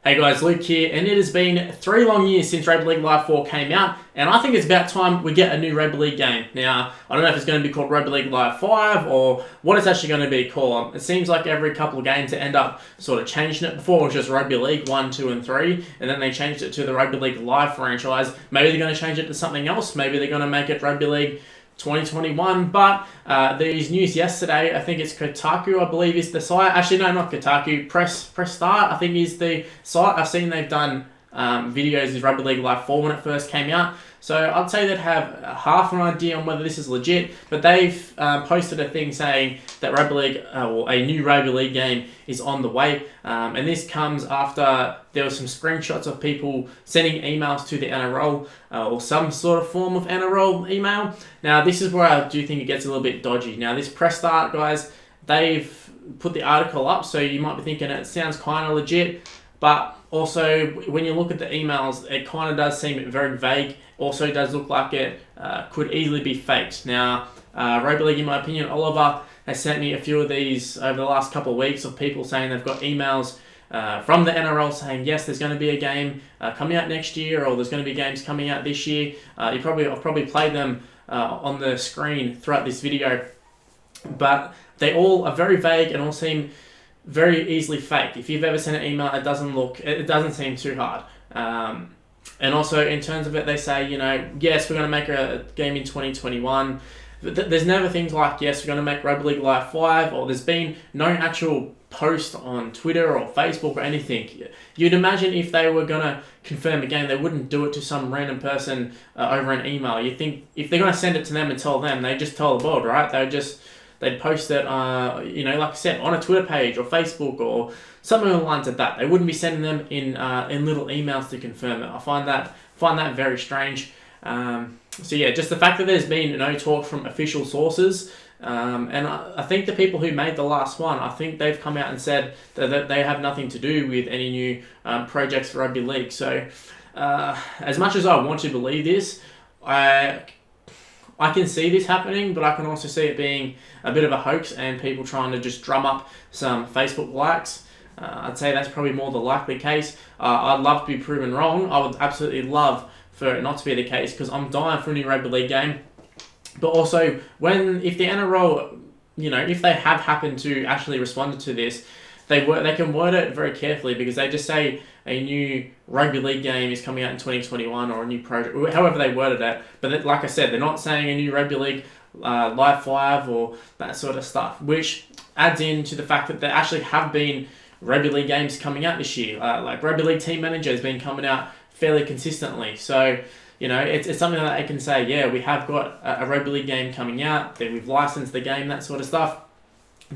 Hey guys, Luke here, and it has been 3 long years since Rugby League Live 4 came out, and I think it's about time we get a new Rugby League game. Now, I don't know if it's going to be called Rugby League Live 5 or what it's actually going to be called. It seems like every couple of games they end up sort of changing it. Before it was just Rugby League 1, 2 and 3, and then they changed it to the Rugby League Live franchise. Maybe they're going to change it to something else. Maybe they're going to make it Rugby League 2021, but there's news yesterday. I think it's Kotaku, I believe, is the site. Actually, no, not Kotaku. Press Start, I think, is the site. I've seen they've done videos of Rugby League Live 4 when it first came out. So I'd say they'd have half an idea on whether this is legit, but they've posted a thing saying that Rugby League, or a new Rugby League game is on the way. And this comes after there were some screenshots of people sending emails to the NRL or some sort of form of NRL email. Now, this is where I do think it gets a little bit dodgy. Now, this Press Start, guys, they've put the article up, so you might be thinking it sounds kind of legit, but also when you look at the emails, it kind of does seem very vague. Also does look like it could easily be faked. Now, Rugby League, in my opinion, Oliver has sent me a few of these over the last couple of weeks of people saying they've got emails from the NRL saying, yes, there's going to be a game coming out next year, or there's going to be games coming out this year. I've probably played them on the screen throughout this video, but they all are very vague and all seem very easily fake. If you've ever sent an email, it doesn't seem too hard. And also, in terms of it, they say, yes, we're going to make a game in 2021. There's never things like, yes, we're going to make Rugby League Live 5, or there's been no actual post on Twitter or Facebook or anything. You'd imagine if they were going to confirm a game, they wouldn't do it to some random person over an email. You think if they're going to send it to them and tell them, they just tell the world, right? They'd post it, like I said, on a Twitter page or Facebook or something along the lines of that. They wouldn't be sending them in little emails to confirm it. I find that very strange. So yeah, just the fact that there's been no talk from official sources, and I think the people who made the last one, I think they've come out and said that they have nothing to do with any new projects for Rugby League. So as much as I want to believe this, I can see this happening, but I can also see it being a bit of a hoax and people trying to just drum up some Facebook likes. I'd say that's probably more the likely case. I'd love to be proven wrong. I would absolutely love for it not to be the case, because I'm dying for a new Rugby League game. But also, if the NRL, if they have happened to actually respond to this, they can word it very carefully, because they just say a new Rugby League game is coming out in 2021 or a new project, however they worded it. But like I said, they're not saying a new Rugby League Live 5 or that sort of stuff, which adds into the fact that there actually have been Rugby League games coming out this year. Like Rugby League Team Manager has been coming out fairly consistently. So, it's something that they can say, yeah, we have got a Rugby League game coming out, that we've licensed the game, that sort of stuff.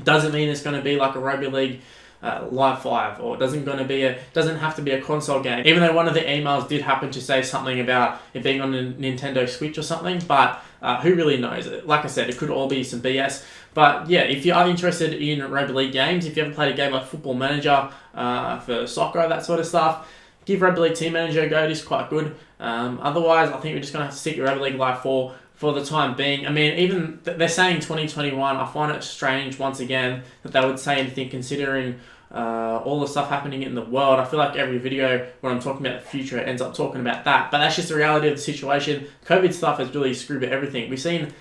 Doesn't mean it's going to be like a Rugby League Live 5, or doesn't have to be a console game, even though one of the emails did happen to say something about it being on a Nintendo Switch or something, but who really knows? Like I said, it could all be some BS. But yeah, if you are interested in Rugby League games, if you ever played a game like Football Manager for soccer, that sort of stuff, give Rugby League Team Manager a go. It is quite good. Otherwise, I think we're just going to have to stick with Rugby League Live 4 for the time being. I mean, even they're saying 2021. I find it strange, once again, that they would say anything, considering all the stuff happening in the world. I feel like every video when I'm talking about the future, it ends up talking about that. But that's just the reality of the situation. COVID stuff has really screwed with everything. We've seen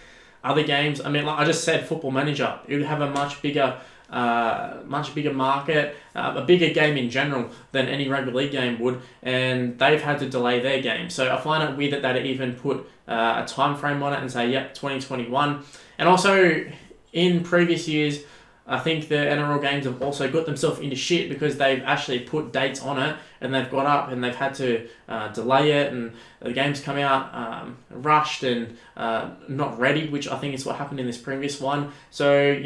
other games. I mean, like I just said, Football Manager, it would have a much bigger market, a bigger game in general than any Rugby League game would, and they've had to delay their game. So I find it weird that they even put a time frame on it and say, yep, 2021. And also, in previous years, I think the NRL games have also got themselves into shit, because they've actually put dates on it and they've got up and they've had to delay it, and the games come out rushed and not ready, which I think is what happened in this previous one. So,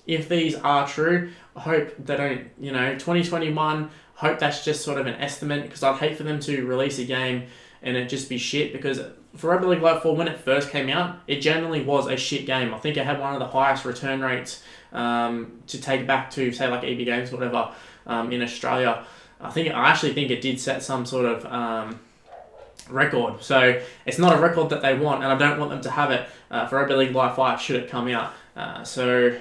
if these are true, I hope they don't, 2021, hope that's just sort of an estimate, because I'd hate for them to release a game and it just be shit, because for Rugby League Live 4, when it first came out, it generally was a shit game. I think it had one of the highest return rates to take back to, say, like EB Games or whatever, in Australia. I actually think it did set some sort of record. So it's not a record that they want, and I don't want them to have it for Rugby League Live 5 should it come out. So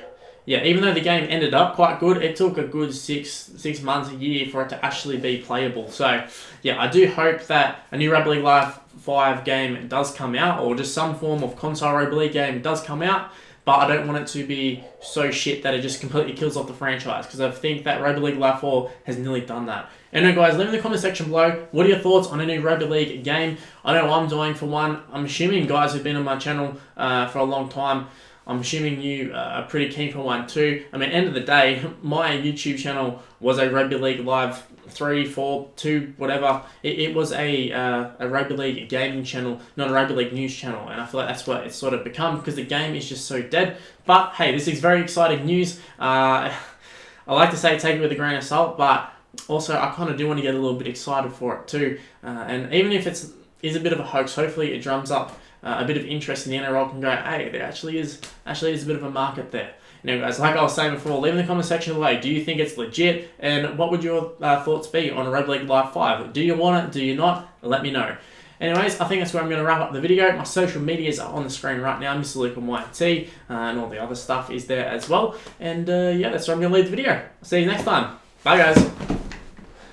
yeah, even though the game ended up quite good, it took a good six months, a year for it to actually be playable. So, yeah, I do hope that a new Rugby League Live 5 game does come out, or just some form of console Rugby League game does come out. But I don't want it to be so shit that it just completely kills off the franchise, because I think that Rugby League Live 4 has nearly done that. Anyway, guys, leave in the comment section below, what are your thoughts on a new Rugby League game? I know I'm doing for one. I'm assuming guys who've been on my channel for a long time, I'm assuming you are pretty keen for one too. I mean, end of the day, my YouTube channel was a Rugby League Live 3, 4, 2, whatever. It was a Rugby League gaming channel, not a Rugby League news channel. And I feel like that's what it's sort of become, because the game is just so dead. But hey, this is very exciting news. I like to say take it with a grain of salt, but also I kind of do want to get a little bit excited for it too. And even if it is a bit of a hoax, hopefully it drums up a bit of interest in the NRL, can go, hey, there actually is a bit of a market there. Now, guys, like I was saying before, leave in the comment section below, do you think it's legit? And what would your thoughts be on a Rugby League Live 5? Do you want it? Do you not? Let me know. Anyways, I think that's where I'm going to wrap up the video. My social medias are on the screen right now. Mr. Luke and YT, and all the other stuff is there as well. And yeah, that's where I'm going to leave the video. See you next time. Bye, guys.